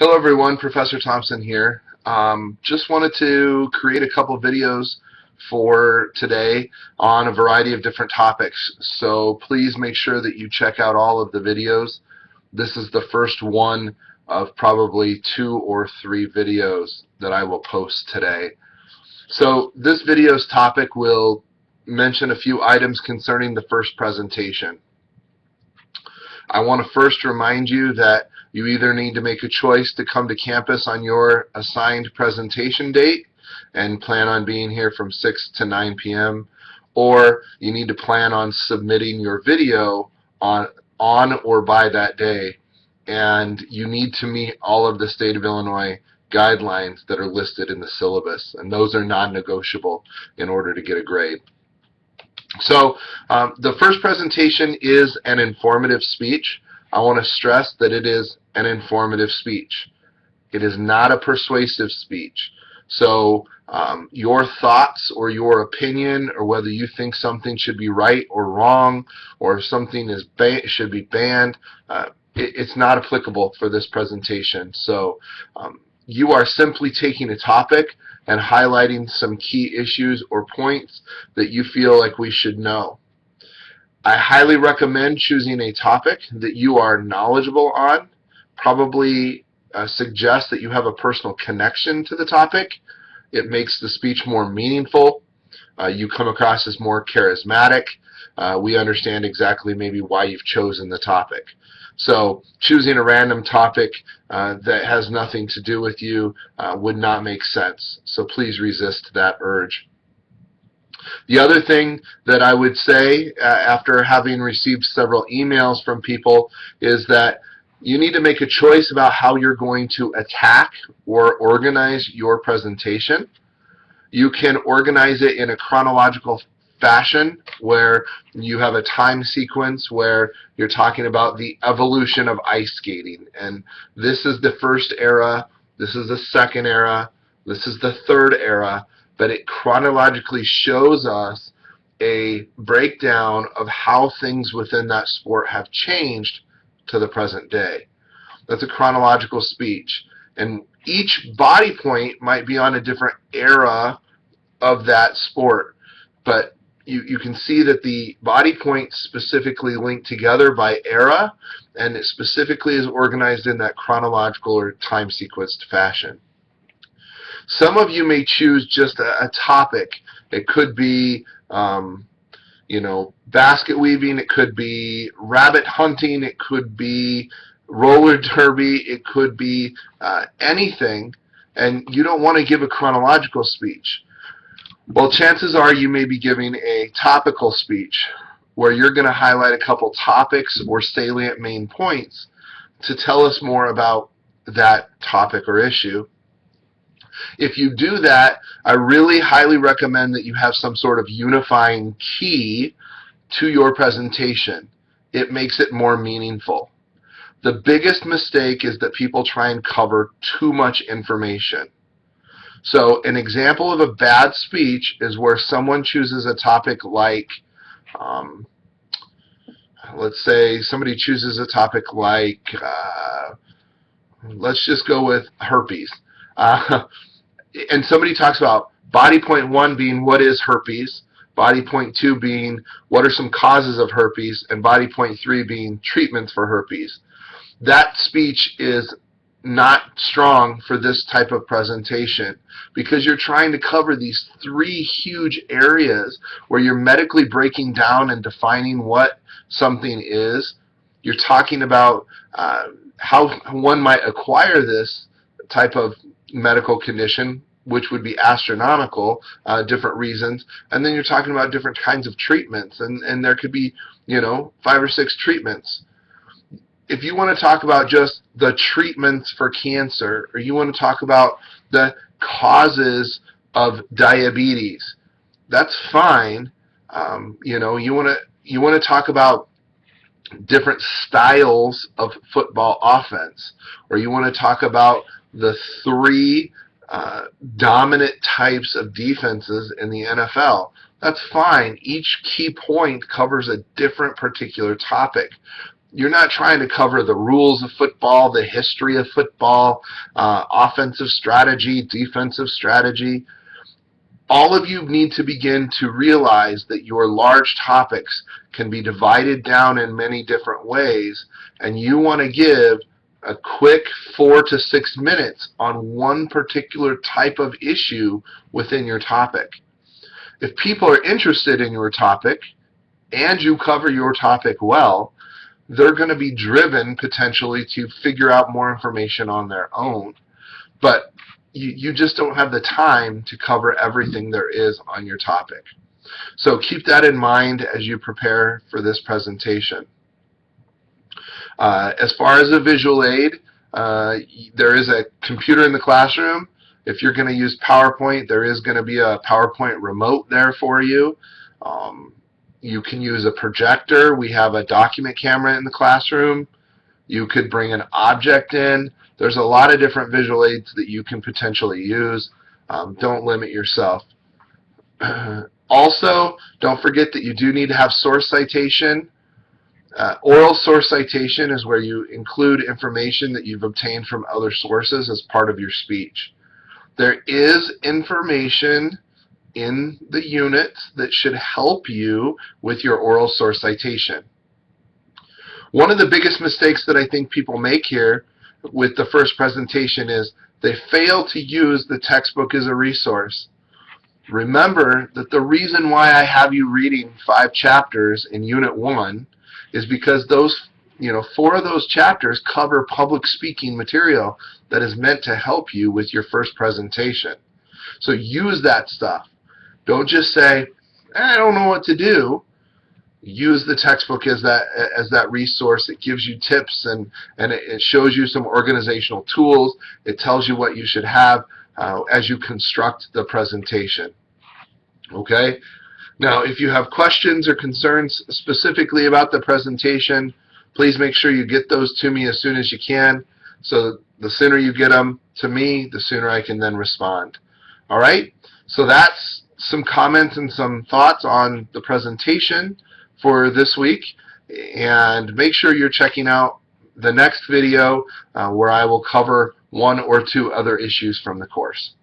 Hello everyone, Professor Thompson here. Just wanted to create a couple videos for today on a variety of different topics. So please make sure that you check out all of the videos. This is the first one of probably 2 or 3 videos that I will post today. So this video's topic will mention a few items concerning the first presentation. I want to first remind you that you either need to make a choice to come to campus on your assigned presentation date and plan on being here from 6 to 9 p.m. or you need to plan on submitting your video on or by that day, and you need to meet all of the state of Illinois guidelines that are listed in the syllabus, and those are non-negotiable in order to get a grade. So the first presentation is an informative speech. I want to stress that it is an informative speech. It is not a persuasive speech. So your thoughts or your opinion, or whether you think something should be right or wrong, or something should be banned, it's not applicable for this presentation. So you are simply taking a topic and highlighting some key issues or points that you feel like we should know. I highly recommend choosing a topic that you are knowledgeable on. Probably suggest that you have a personal connection to the topic. It makes the speech more meaningful. You come across as more charismatic. We understand exactly maybe why you've chosen the topic. So choosing a random topic that has nothing to do with you would not make sense. So please resist that urge. The other thing that I would say after having received several emails from people is that you need to make a choice about how you're going to attack or organize your presentation. You can organize it in a chronological fashion where you have a time sequence where you're talking about the evolution of ice skating, and this is the first era, this is the second era, this is the third era, but it chronologically shows us a breakdown of how things within that sport have changed to the present day. That's a chronological speech, and each body point might be on a different era of that sport, but you can see that the body points specifically link together by era, and it specifically is organized in that chronological or time sequenced fashion. Some of you may choose just a topic. It could be basket weaving, it could be rabbit hunting, it could be roller derby, it could be anything, and you don't want to give a chronological speech. Well, chances are you may be giving a topical speech where you're going to highlight a couple topics or salient main points to tell us more about that topic or issue. If you do that, I really highly recommend that you have some sort of unifying key to your presentation. It makes it more meaningful. The biggest mistake is that people try and cover too much information. So an example of a bad speech is where someone chooses a topic like, let's say somebody chooses a topic like, let's just go with herpes. And somebody talks about body point 1 being what is herpes, body point 2 being what are some causes of herpes, and body point 3 being treatments for herpes. That speech is not strong for this type of presentation because you're trying to cover these 3 huge areas where you're medically breaking down and defining what something is. You're talking about how one might acquire this type of medical condition, which would be astronomical, different reasons, and then you're talking about different kinds of treatments, and there could be 5 or 6 treatments. If you want to talk about just the treatments for cancer, or you want to talk about the causes of diabetes, that's fine. You want to talk about different styles of football offense, or you want to talk about the 3 dominant types of defenses in the NFL. That's fine. Each key point covers a different particular topic. You're not trying to cover the rules of football, the history of football, offensive strategy, defensive strategy. All of you need to begin to realize that your large topics can be divided down in many different ways, and you want to give a quick 4 to 6 minutes on one particular type of issue within your topic. If people are interested in your topic and you cover your topic well, they're going to be driven potentially to figure out more information on their own. But you just don't have the time to cover everything there is on your topic. So keep that in mind as you prepare for this presentation. As far as a visual aid, there is a computer in the classroom. If you're going to use PowerPoint, there is going to be a PowerPoint remote there for you. You can use a projector. We have a document camera in the classroom. You could bring an object in. There's a lot of different visual aids that you can potentially use. Don't limit yourself. Also, don't forget that you do need to have source citation. Oral source citation is where you include information that you've obtained from other sources as part of your speech. There is information in the unit that should help you with your oral source citation. One of the biggest mistakes that I think people make here with the first presentation is they fail to use the textbook as a resource. Remember that the reason why I have you reading 5 chapters in Unit 1 is because those 4 of those chapters cover public speaking material that is meant to help you with your first presentation. So use that stuff. Don't just say, I don't know what to do. Use the textbook as that resource. It gives you tips and it shows you some organizational tools. It tells you what you should have as you construct the presentation. Okay? Now, if you have questions or concerns specifically about the presentation, please make sure you get those to me as soon as you can. So the sooner you get them to me, the sooner I can then respond. All right? So that's some comments and some thoughts on the presentation for this week. And make sure you're checking out the next video where I will cover 1 or 2 other issues from the course.